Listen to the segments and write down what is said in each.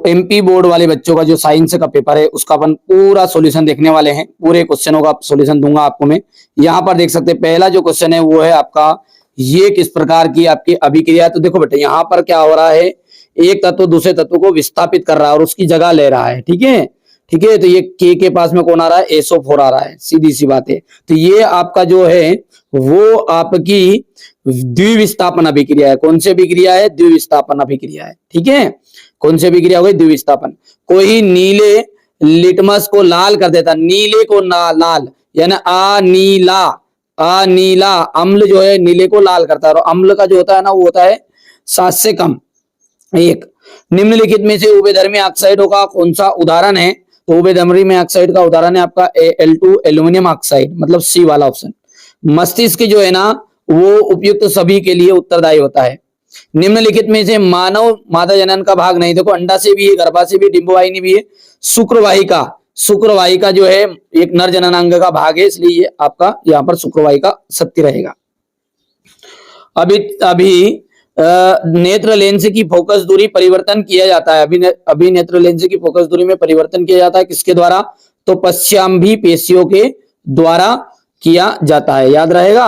MP board वाले बच्चों का जो साइंस का पेपर है उसका अपन पूरा सॉल्यूशन देखने वाले हैं। पूरे क्वेश्चनों का सॉल्यूशन दूंगा आपको मैं। यहाँ पर देख सकते हैं पहला जो क्वेश्चन है वो है आपका, ये किस प्रकार की आपकी अभिक्रिया। तो देखो बेटा यहाँ पर क्या हो रहा है, एक तत्व दूसरे तत्व को विस्थापित कर रहा है और उसकी जगह ले रहा है। ठीक है, ठीक है। तो ये के पास में कौन आ रहा है, SO4 आ रहा है, सीधी सी बात है। तो ये आपका जो है वो आपकी द्विविस्थापन अभिक्रिया है। कौन सी अभिक्रिया है, द्विविस्थापन अभिक्रिया है। ठीक है, कौन सी अभिक्रिया हो गई, द्विविस्थापन। कोई नीले लिटमस को लाल कर देता, नीले को लाल यानी अनीला अम्ल जो है नीले को लाल करता है। और अम्ल का जो होता है ना वो होता है 7 से कम 1। निम्नलिखित में से उभयधर्मी ऑक्साइडों का कौन सा उदाहरण है। तो उभयधर्मी ऑक्साइड का उदाहरण है आपका Al2 एल्यूमिनियम ऑक्साइड, मतलब सी वाला ऑप्शन। मस्तिष्क जो है ना वो उपयुक्त सभी के लिए उत्तरदायी होता है। निम्नलिखित में से मानव मादा जनन का भाग नहीं। देखो अंडा से भी है, गर्भा से भी, डिंबवाहिनी भी है। शुक्रवाहिका जो है एक नर जननांग का भाग है, इसलिए ये आपका यहाँ पर शुक्रवाहिका सत्य रहेगा। अभी नेत्र लेंस की फोकस दूरी परिवर्तन किया जाता है। अभी नेत्र लेंस की फोकस दूरी में परिवर्तन किया जाता है किसके द्वारा, तो पश्चाम्भी पेशियों के द्वारा किया जाता है, याद रहेगा।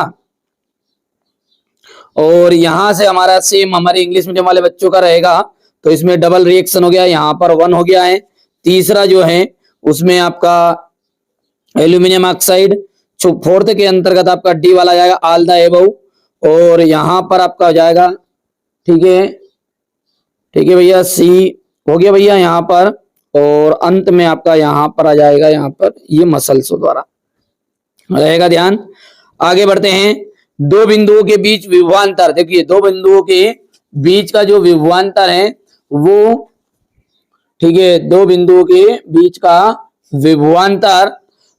और यहां से हमारा सेम हमारे इंग्लिश मीडियम वाले बच्चों का रहेगा, तो इसमें डबल रिएक्शन हो गया, यहाँ पर 1 हो गया है। तीसरा जो है उसमें आपका एल्यूमिनियम ऑक्साइड, फोर्थ के अंतर्गत आपका डी वाला जाएगा ऑल द एबव। और यहाँ पर आपका हो जाएगा, ठीक है भैया, सी हो गया भैया यहाँ पर। और अंत में आपका यहाँ पर आ जाएगा, यहाँ पर ये मसल्स द्वारा रहेगा, ध्यान। आगे बढ़ते हैं। दो बिंदुओं के बीच विभवांतर, देखिए दो बिंदुओं के बीच का जो विभवांतर है वो, ठीक है, दो बिंदुओं के बीच का विभवांतर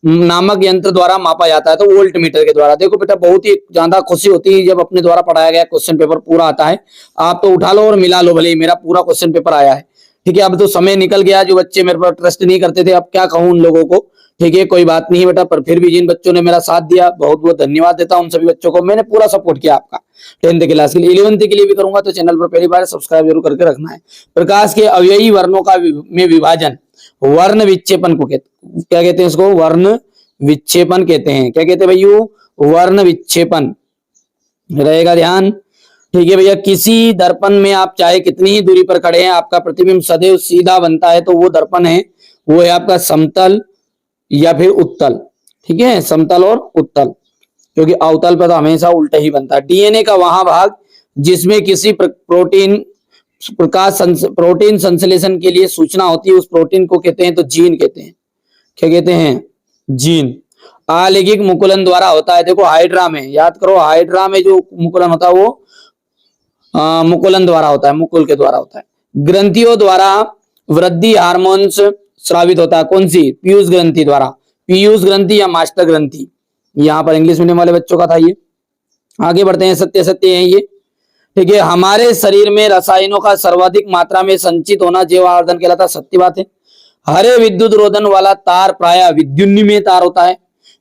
नामक यंत्र द्वारा मापा जाता है, तो वोल्ट मीटर के द्वारा। देखो बेटा बहुत ही ज्यादा खुशी होती है जब अपने द्वारा पढ़ाया गया क्वेश्चन पेपर पूरा आता है। आप तो उठा लो और मिला लो, भले ही मेरा पूरा क्वेश्चन पेपर आया है। ठीक है, अब तो समय निकल गया, जो बच्चे मेरे पर ट्रस्ट नहीं करते थे, अब क्या कहूं उन लोगों को। ठीक है, कोई बात नहीं बेटा, पर फिर भी जिन बच्चों ने मेरा साथ दिया बहुत बहुत धन्यवाद देता हूं उन सभी बच्चों को। मैंने पूरा सपोर्ट किया आपका 10th क्लास के लिए, 11th के लिए भी करूंगा, तो चैनल पर पहली बार सब्सक्राइब जरूर करके रखना है। प्रकाश के अवयवी वर्णों का में विभाजन वर्ण विक्षेपन को क्या कहते हैं, इसको वर्ण विक्षेपन कहते हैं। क्या कहते हैं भैया, वर्ण विक्षेपन रहेगा, ध्यान। ठीक है भैया, किसी दर्पण में आप चाहे कितनी ही दूरी पर खड़े हैं, आपका प्रतिबिंब सदैव सीधा बनता है, तो वो दर्पण है वो है आपका समतल या फिर उत्तल। ठीक है, समतल और उत्तल, क्योंकि अवतल पर तो हमेशा उल्टा ही बनता है। डीएनए का वहां भाग जिसमें किसी प्रोटीन संश्लेषण के लिए सूचना होती है, उस प्रोटीन को कहते हैं तो जीन कहते हैं। क्या कहते हैं, जीन। आलैंगिक मुकुलन द्वारा होता है। देखो हाइड्रा में, याद करो, हाइड्रा में जो मुकुलन होता है वो मुकुलन द्वारा होता है, मुकुल के द्वारा होता है। ग्रंथियों द्वारा वृद्धि हार्मोन्स स्रावित होता है, कौन सी, पीयूष ग्रंथि द्वारा, पीयूष ग्रंथि या मास्टर ग्रंथि। यहाँ पर इंग्लिश मीडियम वाले बच्चों का था ये। आगे बढ़ते हैं, सत्य सत्य है ये। ठीक है, हमारे शरीर में रसायनों का सर्वाधिक मात्रा में संचित होना जैवावर्धन कहलाता है, सत्य बात है। हरे विद्युत रोधन वाला तार प्राय विद्युन्निमेय तार होता है।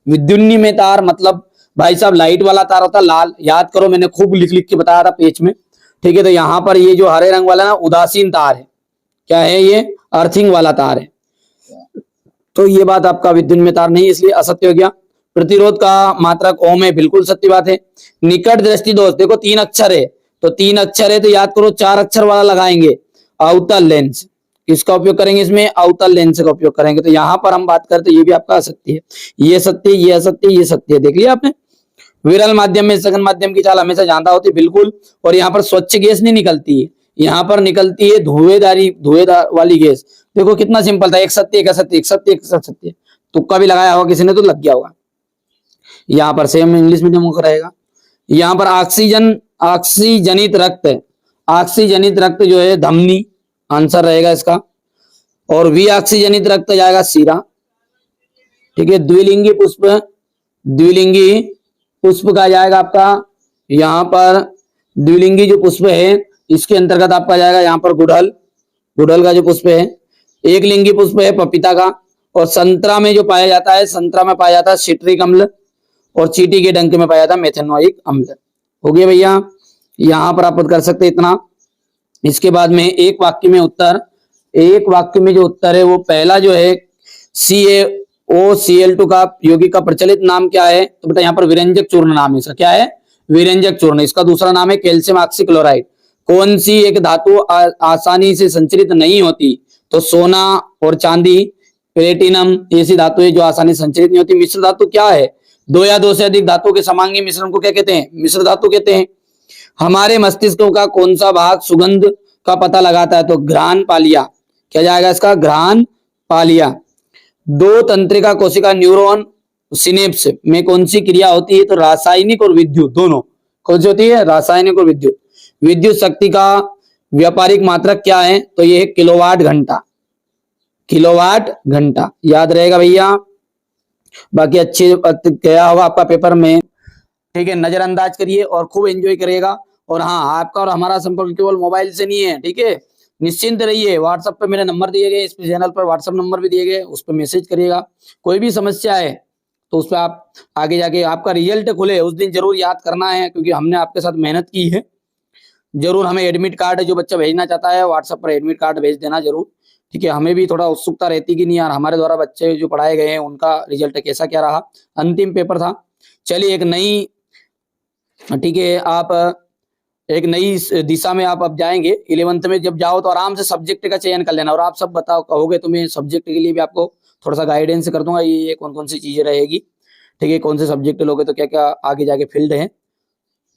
विद्युन्निमेय तार मतलब भाई साहब लाइट वाला तार होता है लाल, याद करो मैंने खूब लिख लिख के बताया था पेज में। ठीक है, तो यहाँ पर ये जो हरे रंग वाला ना उदासीन तार है, क्या है ये, अर्थिंग वाला तार है, तो ये बात आपका विद्युन्निमेय तार नहीं, इसलिए असत्य हो गया। प्रतिरोध का मात्रक ओम है, बिल्कुल सत्य बात है। निकट दृष्टि दोष, देखो 3 अक्षर है, तो 3 अक्षर है तो याद करो 4 अक्षर वाला लगाएंगे, अवतल लेंस। किसका उपयोग करेंगे इसमें, अवतल लेंस का उपयोग करेंगे। तो यहाँ पर हम बात करते ये भी आपका असत्य है, ये सत्य, ये असत्य, ये सत्य है, देख लिया आपने। विरल माध्यम में सघन माध्यम की चाल हमेशा ज्यादा होती है, बिल्कुल। और यहाँ पर स्वच्छ गैस नहीं निकलती है, यहाँ पर निकलती है धुएंदार वाली गैस। देखो कितना सिंपल था, एक सत्य एक असत्य, एक सत्य एक असत्य, तुक्का भी लगाया होगा किसी ने तो लग गया होगा। यहाँ पर सेम इंग्लिश मीडियम का रहेगा। यहाँ पर ऑक्सीजनित रक्त, ऑक्सीजनित रक्त जो है धमनी आंसर रहेगा इसका, और विऑक्सीजनित रक्त जाएगा सीरा। ठीक है, द्विलिंगी पुष्प का जाएगा आपका, यहाँ पर द्विलिंगी जो पुष्प है इसके अंतर्गत आपका जाएगा यहाँ पर गुड़हल का जो पुष्प है। एक लिंगी पुष्प है पपीता का। और संतरा में जो पाया जाता है, संतरा में पाया जाता है सिट्रिक अम्ल, और चींटी के डंक में पाया जाता है मेथेनोइक अम्ल। हो गया भैया, यहाँ पर आप कर सकते इतना। इसके बाद में एक वाक्य में उत्तर एक वाक्य में जो उत्तर है वो पहला जो है CaOCl2 का यौगिक का प्रचलित नाम क्या है? तो बेटा यहाँ पर विरंजक चूर्ण नाम है इसका। क्या है? विरंजक चूर्ण। इसका दूसरा नाम है कैल्शियम ऑक्सीक्लोराइड। कौन सी एक धातु आसानी से संचरित नहीं होती? तो सोना और चांदी, प्लेटिनम, ऐसी धातुएं जो आसानी से संचरित नहीं होती। मिश्र धातु क्या है? दो या दो से अधिक धातु के समांगी मिश्रण को क्या कहते हैं? मिश्र धातु कहते हैं। हमारे मस्तिष्क का कौन सा भाग सुगंध का पता लगाता है? तो घ्राण पालिया। क्या जाएगा इसका? घ्राण पालिया। दो तंत्रिका कोशिका न्यूरॉन सिनेप्स में कौन सी क्रिया होती है? तो रासायनिक और विद्युत दोनों। कौन सी होती है? रासायनिक और विद्युत। विद्युत शक्ति का व्यापारिक मात्रक क्या है? तो ये है किलोवाट घंटा। किलोवाट घंटा याद रहेगा भैया। बाकी अच्छे गया होगा आपका पेपर में, ठीक है। नजरअंदाज करिए और खूब एंजॉय करिएगा। और हाँ, आपका और हमारा संपर्क केवल मोबाइल से नहीं है, ठीक है। निश्चिंत रहिए। व्हाट्सएप पे मेरे नंबर दिए गए, इस चैनल पर व्हाट्सएप नंबर भी दिए गए, उस पर मैसेज करिएगा। कोई भी समस्या है तो उस पर आप आगे जाके आपका रिजल्ट खुले उस दिन जरूर याद करना है, क्योंकि हमने आपके साथ मेहनत की है। जरूर हमें एडमिट कार्ड, जो बच्चा भेजना चाहता है व्हाट्सएप पर एडमिट कार्ड भेज देना जरूर, ठीक है। हमें भी थोड़ा उत्सुकता रहती कि नहीं यार, हमारे द्वारा बच्चे जो पढ़ाए गए हैं उनका रिजल्ट कैसा क्या रहा। अंतिम पेपर था। चलिए एक नई, ठीक है, आप एक नई दिशा में आप अब जाएंगे। 11th में जब जाओ तो आराम से सब्जेक्ट का चयन कर लेना। और आप सब बताओ कहोगे तो मैं सब्जेक्ट के लिए भी आपको थोड़ा सा गाइडेंस कर दूंगा, ये कौन कौन सी चीजें रहेगी, ठीक है। कौन से सब्जेक्ट लोगे तो क्या क्या आगे जाके फील्ड है,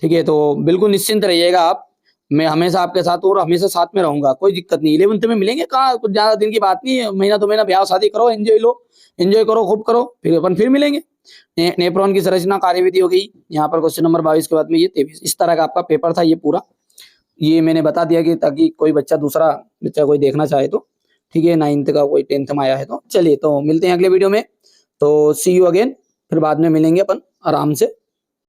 ठीक है। तो बिल्कुल निश्चिंत रहिएगा आप, मैं हमेशा आपके साथ और हमेशा साथ में रहूंगा, कोई दिक्कत नहीं। 11th में मिलेंगे कहाँ, कुछ ज्यादा दिन की बात नहीं है, महीना 2 महीना ब्याह शादी करो, एंजॉय लो, एंजॉय करो, खूब करो, फिर अपन फिर मिलेंगे। नेफ्रॉन की संरचना कार्यविधि हो गई यहाँ पर क्वेश्चन नंबर 22 के बाद में ये 23। इस तरह का आपका पेपर था ये पूरा। ये मैंने बता दिया कि ताकि कोई बच्चा दूसरा बच्चा कोई देखना चाहे तो, ठीक है, 9th का कोई 10th में आया है तो। चलिए तो मिलते हैं अगले वीडियो में। तो सी यू अगेन, फिर बाद में मिलेंगे अपन आराम से।